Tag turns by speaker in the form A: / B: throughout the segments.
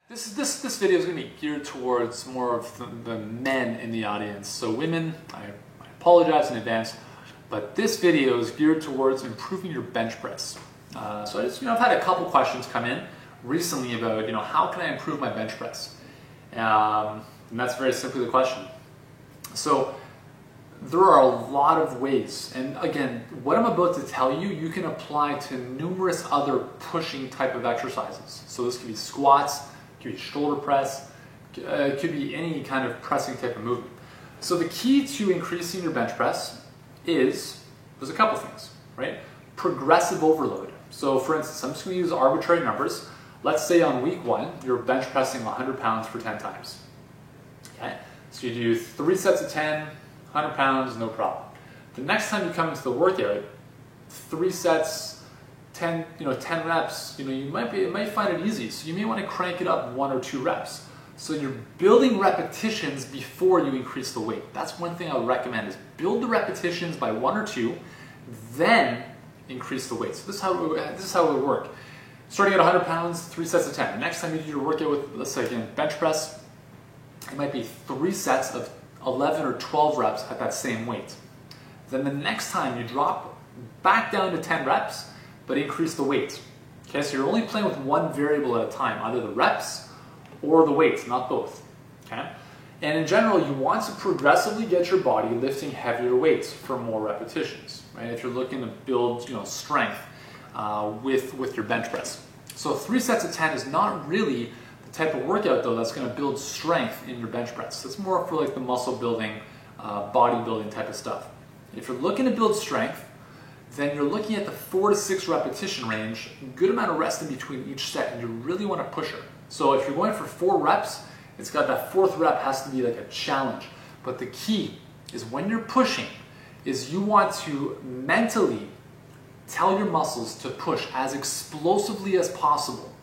A: This video is going to be geared towards more of the men in the audience. So women, I apologize in advance, but this video is geared towards improving your bench press. So I've had a couple questions come in recently about, how can I improve my bench press? And that's very simply the question. So there are a lot of ways, and again, what I'm about to tell you, you can apply to numerous other pushing type of exercises. So this could be squats, it could be shoulder press, it could be any kind of pressing type of movement. So the key to increasing your bench press there's a couple things, right? Progressive overload. So for instance, I'm just going to use arbitrary numbers. Let's say on week 1, you're bench pressing 100 pounds for 10 times. Okay? So you do 3 sets of 10, 100 pounds, no problem. The next time you come into the workout, 3 sets, 10 reps, you might find it easy. So you may want to crank it up 1 or 2 reps. So you're building repetitions before you increase the weight. That's one thing I would recommend, is build the repetitions by 1 or 2, then increase the weight. So this is how it would work. Starting at 100 pounds, 3 sets of 10. The next time you do your workout with, let's say again, bench press, it might be 3 sets of 11 or 12 reps at that same weight. Then the next time you drop back down to 10 reps, but increase the weight. Okay, so you're only playing with one variable at a time, either the reps or the weights, not both. Okay, and in general, you want to progressively get your body lifting heavier weights for more repetitions. Right, if you're looking to build, strength with your bench press. So 3 sets of 10 is not really the type of workout though that's going to build strength in your bench press. It's more for like the muscle building, bodybuilding type of stuff. If you're looking to build strength, then you're looking at the 4 to 6 repetition range, good amount of rest in between each set, and you really want to push her. So if you're going for 4 reps, it's got that 4th rep has to be like a challenge. But the key is when you're pushing, is you want to mentally tell your muscles to push as explosively as possible.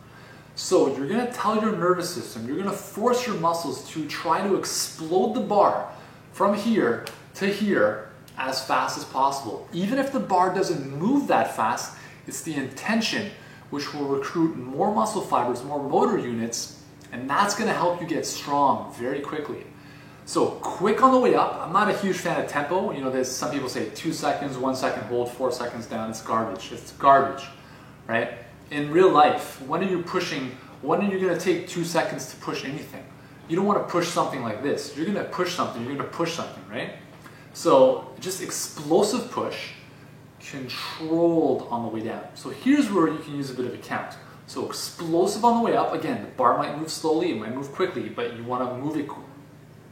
A: So you're going to tell your nervous system, you're going to force your muscles to try to explode the bar from here to here as fast as possible. Even if the bar doesn't move that fast, it's the intention which will recruit more muscle fibers, more motor units, and that's going to help you get strong very quickly. So quick on the way up. I'm not a huge fan of tempo. There's some people say 2 seconds, 1 second hold, 4 seconds down. It's garbage. It's garbage, right? In real life, when are you pushing? When are you going to take 2 seconds to push anything? You don't want to push something like this. You're going to push something. You're going to push something, right? So just explosive push, controlled on the way down. So here's where you can use a bit of a count. So explosive on the way up. Again, the bar might move slowly, it might move quickly, but you want to move it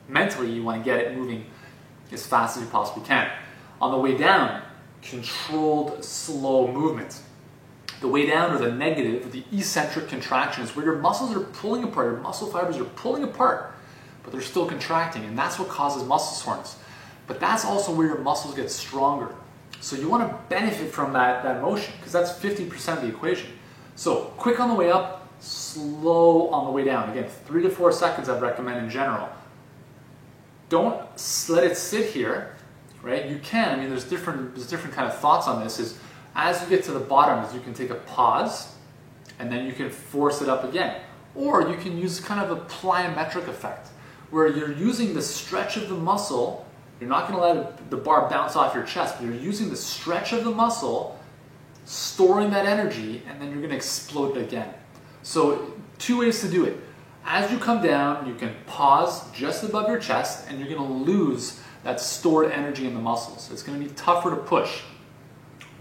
A: mentally. You want to get it moving as fast as you possibly can. On the way down, controlled slow movement. The way down, or the negative, the eccentric contractions, where your muscles are pulling apart, your muscle fibers are pulling apart, but they're still contracting, and that's what causes muscle soreness. But that's also where your muscles get stronger. So you want to benefit from that motion, because that's 50% of the equation. So quick on the way up, slow on the way down. Again, 3 to 4 seconds I'd recommend in general. Don't let it sit here, right? You can, there's different kind of thoughts on this, is as you get to the bottom, is you can take a pause, and then you can force it up again. Or you can use kind of a plyometric effect, where you're using the stretch of the muscle. You're not going to let the bar bounce off your chest, but you're using the stretch of the muscle, storing that energy, and then you're going to explode it again. So 2 ways to do it. As you come down, you can pause just above your chest, and you're going to lose that stored energy in the muscles. It's going to be tougher to push.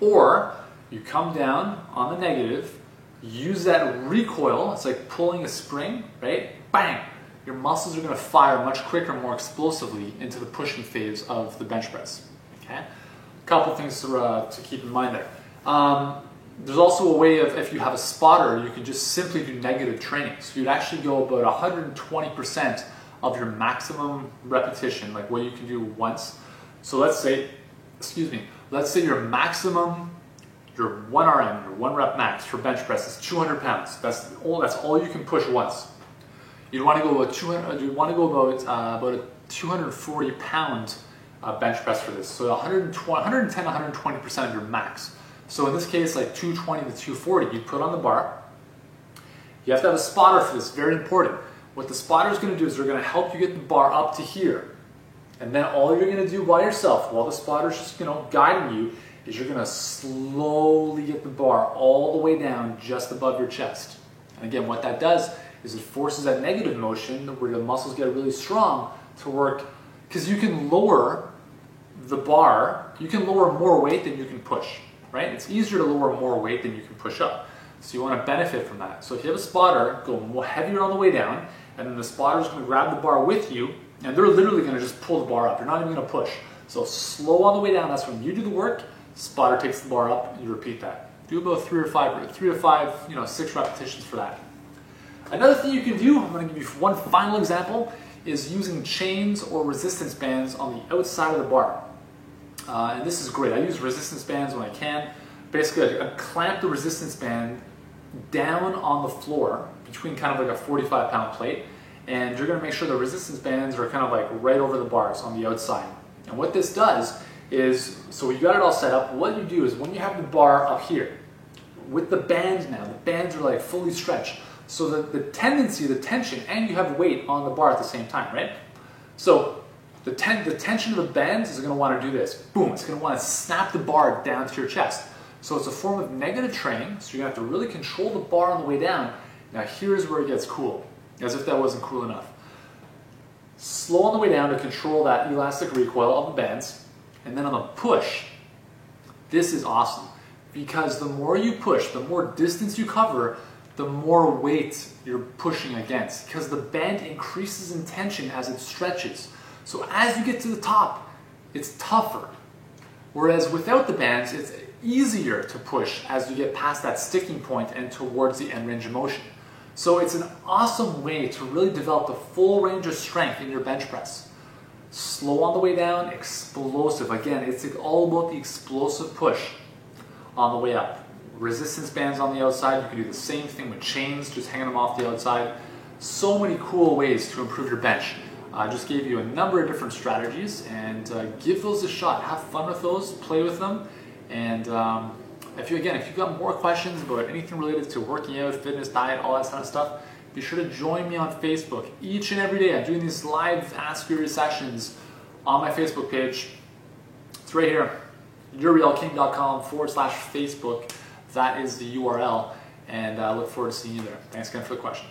A: Or you come down on the negative, use that recoil. It's like pulling a spring, right? Bang! Your muscles are going to fire much quicker, more explosively into the pushing phase of the bench press. Okay, a couple things to keep in mind there. There's also a way of, if you have a spotter, you can just simply do negative training. So you'd actually go about 120% of your maximum repetition, like what you can do once. So let's say your maximum, your 1 RM, your 1 rep max for bench press is 200 pounds. That's all you can push once. You want to go about 200. You want to go about a 240 pound bench press for this. So 110, 120% of your max. So in this case, like 220 to 240, you put on the bar. You You have to have a spotter for this, very important. What the spotter is going to do is they're going to help you get the bar up to here. And then all you're going to do by yourself, while the spotter's just guiding you, is you're going to slowly get the bar all the way down just above your chest. And again, what that does is it forces that negative motion where the muscles get really strong to work, because you can lower the bar, you can lower more weight than you can push, right? It's easier to lower more weight than you can push up. So you want to benefit from that. So if you have a spotter, go more heavier on the way down, and then the spotter is going to grab the bar with you, and they're literally going to just pull the bar up. You're not even going to push. So slow on the way down, that's when you do the work, spotter takes the bar up, and you repeat that. Do about 3 to 5, 6 repetitions for that. Another thing you can do, I'm going to give you one final example, is using chains or resistance bands on the outside of the bar. And this is great. I use resistance bands when I can. Basically, I clamp the resistance band down on the floor between kind of like a 45-pound plate, and you're going to make sure the resistance bands are kind of like right over the bars on the outside. And what this does is, so you got it all set up, what you do is when you have the bar up here, with the bands now, the bands are like fully stretched, so that the tendency, the tension, and you have weight on the bar at the same time, right? So the tension of the bands is going to want to do this. Boom, it's going to want to snap the bar down to your chest. So it's a form of negative training, so you're going to have to really control the bar on the way down. Now here's where it gets cool, as if that wasn't cool enough. Slow on the way down to control that elastic recoil of the bands, and then on the push, this is awesome, because the more you push, the more distance you cover, the more weight you're pushing against, because the band increases in tension as it stretches. So as you get to the top, it's tougher. Whereas without the bands, it's easier to push as you get past that sticking point and towards the end range of motion. So it's an awesome way to really develop the full range of strength in your bench press. Slow on the way down, explosive. Again, it's all about the explosive push on the way up. Resistance bands on the outside, you can do the same thing with chains, just hanging them off the outside. So many cool ways to improve your bench. I just gave you a number of different strategies, and give those a shot. Have fun with those, play with them, and if you've got more questions about anything related to working out, fitness, diet, all that kind of stuff, be sure to join me on Facebook. Each and every day I'm doing these live Ask Yuri sessions on my Facebook page. It's right here, yurielking.com/Facebook. That is the URL, and I look forward to seeing you there. Thanks again for the question.